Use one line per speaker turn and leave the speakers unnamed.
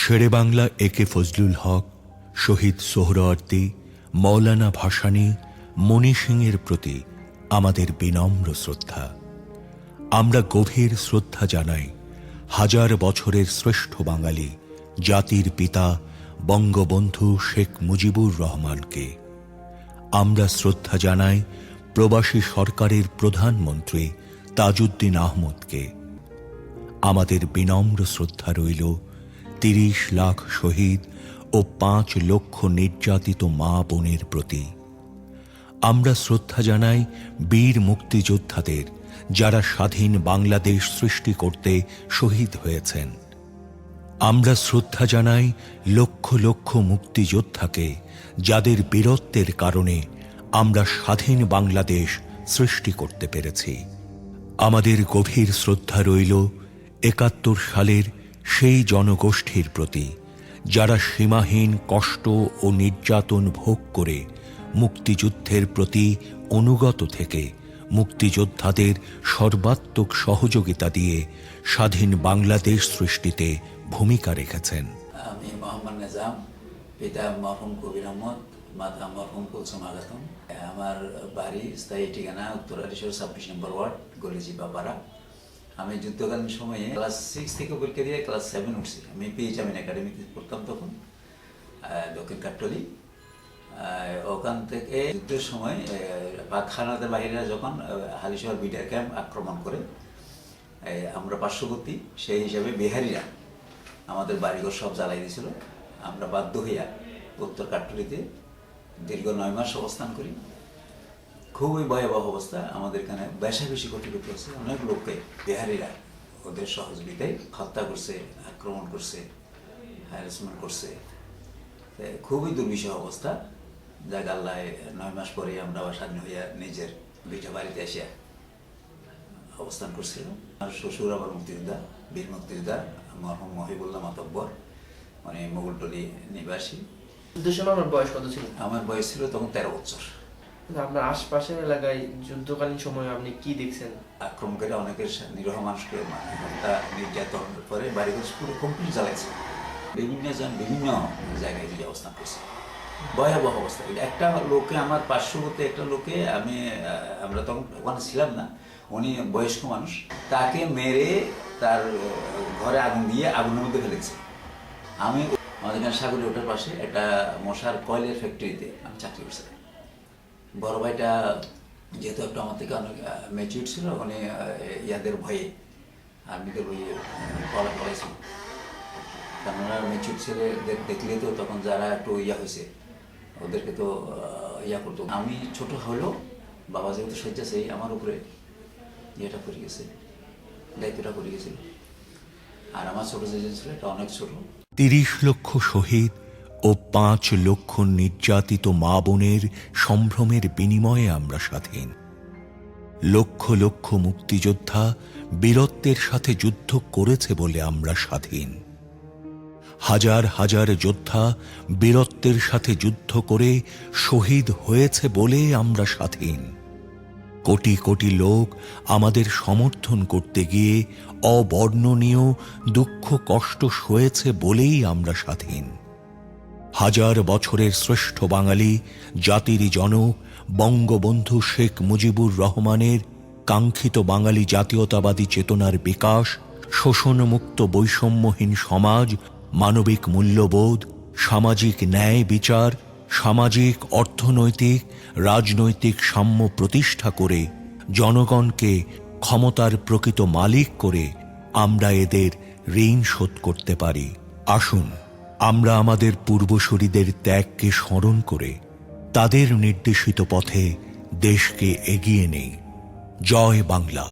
শেরেবাংলা একে ফজলুল হক, শহীদ সোহরাওয়ার্দী, মৌলানা ভাসানী, মণি সিংয়ের প্রতি আমাদের বিনম্র শ্রদ্ধা। আমরা গভীর শ্রদ্ধা জানাই হাজার বছরের শ্রেষ্ঠ বাঙালি জাতির পিতা বঙ্গবন্ধু শেখ মুজিবুর রহমানকে। আমরা শ্রদ্ধা জানাই প্রবাসী সরকারের প্রধানমন্ত্রী তাজউদ্দিন আহমদকে। আমাদের বিনম্র শ্রদ্ধা রইল ৩০ লাখ শহীদ ও ৫ লক্ষ নির্যাতিত মা বোনের প্রতি। আমরা শ্রদ্ধা জানাই বীর মুক্তিযোদ্ধাদের, যারা স্বাধীন বাংলাদেশ সৃষ্টি করতে শহীদ হয়েছেন। আমরা শ্রদ্ধা জানাই লক্ষ লক্ষ মুক্তিযোদ্ধাকে, যাদের বীরত্বের কারণে আমরা স্বাধীন বাংলাদেশ সৃষ্টি করতে পেরেছি। আমাদের গভীর শ্রদ্ধা রইল ৭১ সালের সেই জনগোষ্ঠীর প্রতি, যারা সীমাহীন কষ্ট ও নির্যাতন ভোগ করে মুক্তিযুদ্ধের প্রতি অনুগত থেকে মুক্তিযোদ্ধাদের সর্বাত্মক সহযোগিতা দিয়ে স্বাধীন বাংলাদেশ সৃষ্টিতে ভূমিকা রেখেছেন।
আমি মোহাম্মদ নিজাম, পিতা মরহুম কবির আহমদ, মাতা মরহুম কুলসুম আগাতম। আমার বাড়ি স্থায়ী ঠিকানা উত্তর আরিশোর ২৬ নম্বর ওয়ার্ড, গলিজি বাবারা। আমি যুদ্ধকালীন সময়ে ক্লাস 6 থেকে পরীক্ষা দিয়ে ক্লাস 7 উঠছি। আমি পিএইচএমএন একাডেমিতে পড়তাম তখন, দক্ষিণ কাট্টলি। ওখান থেকে যুদ্ধের সময় পাক খানাতের বাহিনীরা যখন হালিশহর বিডিআর ক্যাম্প আক্রমণ করে, আমরা পার্শ্ববর্তী, সেই হিসাবে বিহারিরা আমাদের বাড়িঘর সব জ্বালাই দিয়েছিল। আমরা বাধ্য হইয়া উত্তর কাট্টলিতে দীর্ঘ 9 মাস অবস্থান করি। খুবই ভয়াবহ অবস্থা। আমাদের এখানে বেশি কর্তৃপক্ষ আছে, অনেক লোককে বিহারিরা ওদের সহযোগিতায় হত্যা করছে, আক্রমণ করছে, হ্যারাসমেন্ট করছে। খুবই দুর্বিষহ অবস্থা। যা গাল্লায় 9 মাস পরে আমরা স্বাধীন হইয়া নিজের ভিটা বাড়িতে আসিয়া অবস্থান করছিলাম। আর শ্বশুর আবার মুক্তিযোদ্ধা, বীর মুক্তিযোদ্ধা মরহুম মহিবুল্লাহ মাতব্বর, মানে মোগলটলি নিবাসী।
আমার বয়স কত ছিল?
আমার বয়স ছিল তখন 13 বছর।
আপনার আশপাশের এলাকায় যুদ্ধকালীন সময় আপনি কি দেখছেন?
আক্রমণকারী অনেকের নিরীহ মানুষকে হত্যা নির্যাতন করে বাড়িঘর পুরো কমপ্লিট জ্বালাইছে। বিভিন্ন জায়গায় গিয়ে অবস্থান করছে। ভয়াবহ অবস্থা। একটা লোকে, আমার পার্শ্ববর্তী একটা লোকে, আমরা তখন ওখানে ছিলাম না, উনি বয়স্ক মানুষ, তাকে মেরে তার ঘরে আগুন দিয়ে আগুনের মধ্যে ফেলেছে। আমি আমাদের এখানে সাগরে ওঠার পাশে একটা মশার কয়েলের ফ্যাক্টরিতে আমি চাকরি করছিলাম। বড় ভাইটা যেহেতু একটু আমার থেকে অনেক ম্যাচিউর ছিল, উনি ইয়াদের ভয়ে আর্মিদের বই পড়াইছিল। কেননা ম্যাচিউর ছেলে দেখলে তো তখন যারা একটু হয়েছে ওদেরকে তো করতো। আমি ছোট হলেও বাবা যেহেতু শয্যাশায়ী, আমার উপরে ইয়েটা করে গেছে, দায়িত্বটা করে গেছিল। আর আমার ছোট যে ছিল এটা অনেক ছোট।
৩০ লক্ষ শহীদ ও ৫ লক্ষ নির্যাতিত মা বোনের সম্ভ্রমের বিনিময়ে আমরা স্বাধীন। লক্ষ লক্ষ মুক্তিযোদ্ধা বীরত্বের সাথে যুদ্ধ করেছে বলে আমরা স্বাধীন। হাজার হাজার যোদ্ধা বীরত্বের সাথে যুদ্ধ করে শহীদ হয়েছে বলে আমরা স্বাধীন। কোটি কোটি লোক আমাদের সমর্থন করতে গিয়ে অবর্ণনীয় দুঃখ কষ্ট সয়েছে বলেই আমরা স্বাধীন। হাজার বছরের শ্রেষ্ঠ বাঙালি জাতির জনক বঙ্গবন্ধু শেখ মুজিবুর রহমানের কাঙ্ক্ষিত বাঙালি জাতীয়তাবাদী চেতনার বিকাশ, শোষণমুক্ত বৈষম্যহীন সমাজ, মানবিক মূল্যবোধ, সামাজিক ন্যায় বিচার, সামাজিক অর্থনৈতিক রাজনৈতিক সাম্য প্রতিষ্ঠা করে জনগণকে ক্ষমতার প্রকৃত মালিক করে আমরা এদের ঋণ শোধ করতে পারি। আসুন আমরা আমাদের পূর্বসূরিদের ত্যাগকে স্মরণ করে তাদের নির্দেশিত পথে দেশকে এগিয়ে নেই। জয় বাংলা।